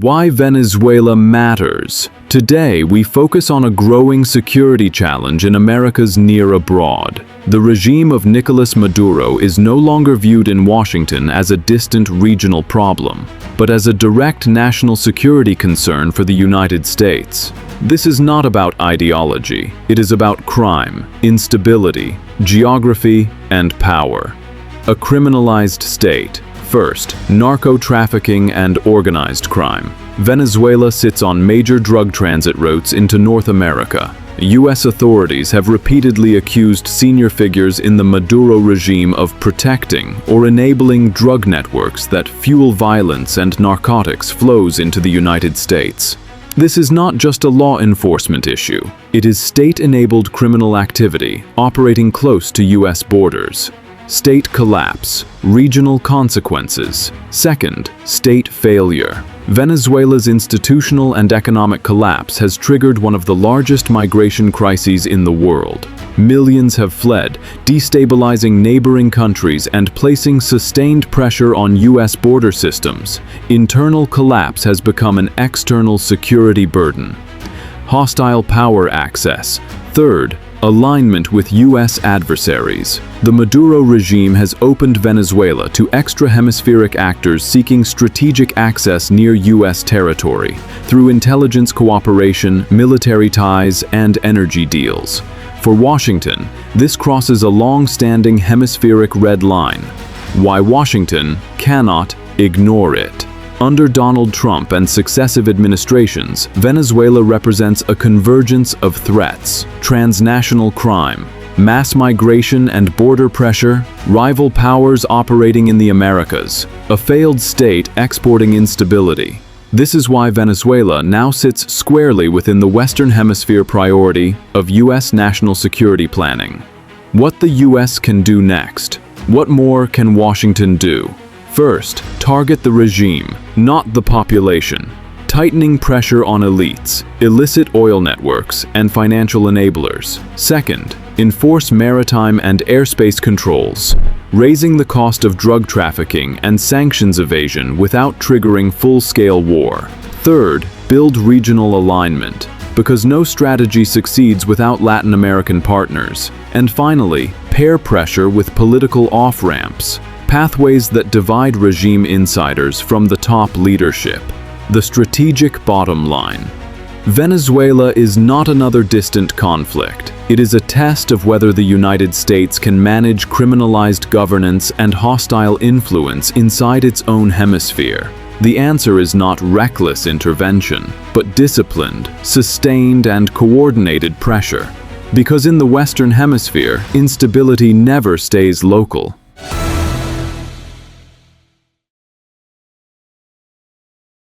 Why Venezuela matters. Today, we focus on a growing security challenge in America's near abroad. The regime of Nicolás Maduro is no longer viewed in Washington as a distant regional problem, but as a direct national security concern for the United States. This is not about ideology. It is about crime, instability, geography, and power. A criminalized state. First, narco-trafficking and organized crime. Venezuela sits on major drug transit routes into North America. U.S. authorities have repeatedly accused senior figures in the Maduro regime of protecting or enabling drug networks that fuel violence and narcotics flows into the United States. This is not just a law enforcement issue. It is state-enabled criminal activity operating close to U.S. borders. State collapse, regional consequences. Second, state failure. Venezuela's institutional and economic collapse has triggered one of the largest migration crises in the world. Millions have fled, destabilizing neighboring countries and placing sustained pressure on U.S. border systems. Internal collapse has become an external security burden. Hostile power access. Third, alignment with U.S. adversaries. The Maduro regime has opened Venezuela to extra-hemispheric actors seeking strategic access near U.S. territory through intelligence cooperation, military ties, and energy deals. For Washington, this crosses a long-standing hemispheric red line. Why Washington cannot ignore it. Under Donald Trump and successive administrations, Venezuela represents a convergence of threats: transnational crime, mass migration and border pressure, rival powers operating in the Americas, a failed state exporting instability. This is why Venezuela now sits squarely within the Western Hemisphere priority of U.S. national security planning. What the U.S. can do next? What more can Washington do? First, target the regime, not the population. Tightening pressure on elites, illicit oil networks, and financial enablers. Second, enforce maritime and airspace controls, raising the cost of drug trafficking and sanctions evasion without triggering full-scale war. Third, build regional alignment, because no strategy succeeds without Latin American partners. And finally, pair pressure with political off-ramps, pathways that divide regime insiders from the top leadership. The strategic bottom line. Venezuela is not another distant conflict. It is a test of whether the United States can manage criminalized governance and hostile influence inside its own hemisphere. The answer is not reckless intervention, but disciplined, sustained, and coordinated pressure. Because in the Western Hemisphere, instability never stays local.